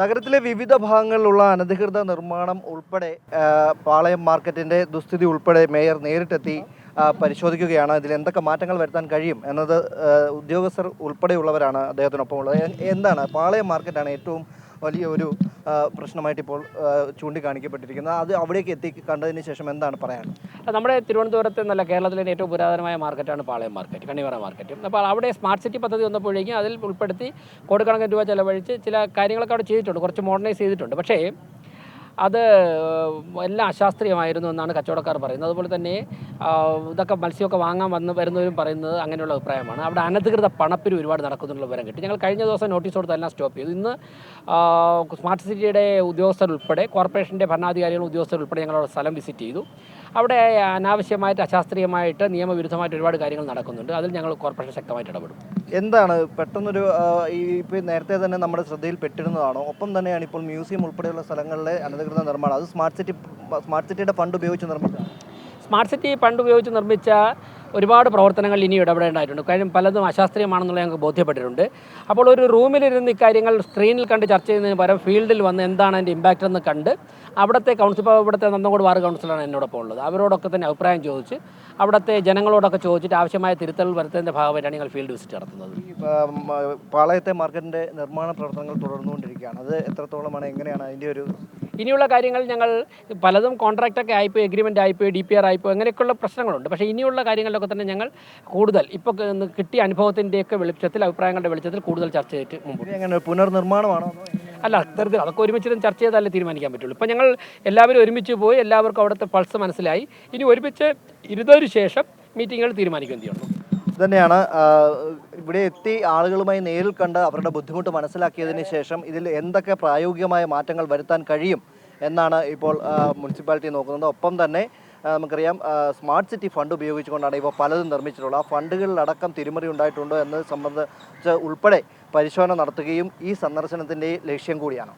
നഗരത്തിലെ വിവിധ ഭാഗങ്ങളിലുള്ള അനധികൃത നിർമ്മാണം ഉൾപ്പെടെ പാളയം മാർക്കറ്റിൻ്റെ ദുസ്ഥിതി ഉൾപ്പെടെ മേയർ നേരിട്ടെത്തി പരിശോധിക്കുകയാണ്. ഇതിൽ എന്തൊക്കെ മാറ്റങ്ങൾ വരുത്താൻ കഴിയും എന്നത് ഉദ്യോഗസ്ഥർ ഉൾപ്പെടെയുള്ളവരാണ് അദ്ദേഹത്തിനൊപ്പം ഉള്ളത്. എന്താണ് പാളയം മാർക്കറ്റാണ് ഏറ്റവും വലിയ ഒരു പ്രശ്നമായിട്ട് ഇപ്പോൾ ചൂണ്ടിക്കാണിക്കപ്പെട്ടിരിക്കുന്നത്. അത് അവിടേക്ക് എത്തി കണ്ടതിന് ശേഷം എന്താണ് പറയാനുള്ളത്? നമ്മുടെ തിരുവനന്തപുരത്ത് നല്ല കേരളത്തിലെ ഏറ്റവും പുരാതനമായ മാർക്കറ്റാണ് പാളയം മാർക്കറ്റ്, കണ്ണിവറ മാർക്കറ്റ്. അപ്പോൾ അവിടെ സ്മാർട്ട് സിറ്റി പദ്ധതി വന്നപ്പോഴേക്കും അതിൽ ഉൾപ്പെടുത്തി കോടിക്കണക്കിന് രൂപ ചിലവഴിച്ച് ചില കാര്യങ്ങളൊക്കെ അവിടെ ചെയ്തിട്ടുണ്ട്, കുറച്ച് മോഡേണൈസ് ചെയ്തിട്ടുണ്ട്. പക്ഷേ അത് എല്ലാം അശാസ്ത്രീയമായിരുന്നു എന്നാണ് കച്ചവടക്കാർ പറയുന്നത്. അതുപോലെ തന്നെ ഇതൊക്കെ മത്സ്യമൊക്കെ വാങ്ങാൻ വരുന്നവരും പറയുന്നത് അങ്ങനെയുള്ള അഭിപ്രായമാണ്. അവിടെ അനധികൃത പണപ്പിരി ഒരുപാട് നടക്കുന്നുള്ള വിവരം കിട്ടി. ഞങ്ങൾ കഴിഞ്ഞ ദിവസം നോട്ടീസ് കൊടുത്ത് എല്ലാം സ്റ്റോപ്പ് ചെയ്തു. ഇന്ന് സ്മാർട്ട് സിറ്റിയുടെ ഉദ്യോഗസ്ഥരുൾപ്പെടെ കോർപ്പറേഷൻ്റെ ഭരണാധികാരികളും ഉദ്യോഗസ്ഥരുൾപ്പെടെ ഞങ്ങളവിടെ സ്ഥലം വിസിറ്റ് ചെയ്തു. അവിടെ അനാവശ്യമായിട്ട് അശാസ്ത്രീയമായിട്ട് നിയമവിരുദ്ധമായിട്ട് ഒരുപാട് കാര്യങ്ങൾ നടക്കുന്നുണ്ട്. അതിൽ ഞങ്ങൾ കോർപ്പറേഷൻ ശക്തമായിട്ട് ഇടപെടും. എന്താണ് പെട്ടെന്നൊരു ഇപ്പോൾ നേരത്തെ തന്നെ നമ്മുടെ ശ്രദ്ധയിൽ പെട്ടിരുന്നതാണോ? ഒപ്പം തന്നെയാണ് ഇപ്പോൾ മ്യൂസിയം ഉൾപ്പെടെയുള്ള സ്ഥലങ്ങളിലെ അനധികൃത നിർമ്മാണം അത് സ്മാർട്ട് സിറ്റിയുടെ ഫണ്ട് ഉപയോഗിച്ച് നിർമ്മിച്ചതാണ്. സ്മാർട്ട് സിറ്റി ഫണ്ട് ഉപയോഗിച്ച് നിർമ്മിച്ച ഒരുപാട് പ്രവർത്തനങ്ങൾ ഇനി ഇടപെടേണ്ടതായിട്ടുണ്ട്. കാര്യം പലതും അശാസ്ത്രീയമാണെന്നുള്ളത് ഞങ്ങൾക്ക് ബോധ്യപ്പെട്ടിട്ടുണ്ട്. അപ്പോൾ ഒരു റൂമിലിരുന്ന് ഇക്കാര്യങ്ങൾ സ്ക്രീനിൽ കണ്ട് ചർച്ച ചെയ്യുന്നതിന് പകരം ഫീൽഡിൽ വന്ന് എന്താണ് അതിൻ്റെ ഇമ്പാക്റ്റ് എന്ന് കണ്ട് അവിടുത്തെ കൗൺസിൽ, ഇപ്പോൾ ഇവിടുത്തെ നന്നങ്കോട് വാർഡ് കൗൺസിലാണ് എന്നോടൊപ്പം ഉള്ളത്, അവരോടൊക്കെ തന്നെ അഭിപ്രായം ചോദിച്ച് അവിടുത്തെ ജനങ്ങളോടൊക്കെ ചോദിച്ചിട്ട് ആവശ്യമായ തിരുത്തൽ വരുത്തുന്നതിൻ്റെ ഭാഗമായിട്ടാണ് ഞങ്ങൾ ഫീൽഡ് വിസിറ്റ് നടത്തുന്നത്. പാളയത്തെ മാർക്കറ്റിൻ്റെ നിർമ്മാണ പ്രവർത്തനങ്ങൾ തുടർന്നുകൊണ്ടിരിക്കുകയാണ്. അത് എത്രത്തോളമാണ്, എങ്ങനെയാണ് അതിൻ്റെ ഒരു ഇനിയുള്ള കാര്യങ്ങൾ? ഞങ്ങൾ പലതും കോൺട്രാക്റ്റൊക്കെ ആയിപ്പോയി, എഗ്രിമെൻ്റ് ആയിപ്പോയി, DPR ആയിപ്പോയി, അങ്ങനെയൊക്കെയുള്ള പ്രശ്നങ്ങളുണ്ട്. പക്ഷേ ഇനിയുള്ള കാര്യങ്ങളിലൊക്കെ തന്നെ ഞങ്ങൾ കൂടുതൽ ഇപ്പോൾ കിട്ടിയ അനുഭവത്തിൻ്റെയൊക്കെ വെളിച്ചത്തിൽ, അഭിപ്രായങ്ങളുടെ വെളിച്ചത്തിൽ കൂടുതൽ ചർച്ച ചെയ്തിട്ട് മുമ്പ്. എങ്ങനെ പുനർനിർമ്മാണമാണോ? അല്ല, അത്തരത്തിൽ അതൊക്കെ ഒരുമിച്ച് ചർച്ച ചെയ്താലേ തീരുമാനിക്കാൻ പറ്റുള്ളൂ. ഇപ്പോൾ ഞങ്ങൾ എല്ലാവരും ഒരുമിച്ച് പോയി, എല്ലാവർക്കും അവിടുത്തെ പൾസ് മനസ്സിലായി. ഇനി ഒരുമിച്ച് ഇരുന്നതിന് ശേഷം മീറ്റിങ്ങുകൾ തീരുമാനിക്കുകയും ചെയ്യുന്നു. തന്നെയാണ് ഇവിടെ എത്തി ആളുകളുമായി നേരിൽ കണ്ട് അവരുടെ ബുദ്ധിമുട്ട് മനസ്സിലാക്കിയതിന് ശേഷം ഇതിൽ എന്തൊക്കെ പ്രായോഗികമായ മാറ്റങ്ങൾ വരുത്താൻ കഴിയും എന്നാണ് ഇപ്പോൾ മുനിസിപ്പാലിറ്റി നോക്കുന്നത്. ഒപ്പം തന്നെ നമുക്കറിയാം സ്മാർട്ട് സിറ്റി ഫണ്ട് ഉപയോഗിച്ചുകൊണ്ടാണ് ഇപ്പോൾ പലതും നിർമ്മിച്ചിട്ടുള്ളത്. ആ ഫണ്ടുകളിലടക്കം തിരിമറി ഉണ്ടായിട്ടുണ്ടോ എന്നത് സംബന്ധിച്ച് ഉൾപ്പെടെ പരിശോധന നടത്തുകയും ഈ സന്ദർശനത്തിൻ്റെ ലക്ഷ്യം കൂടിയാണ്.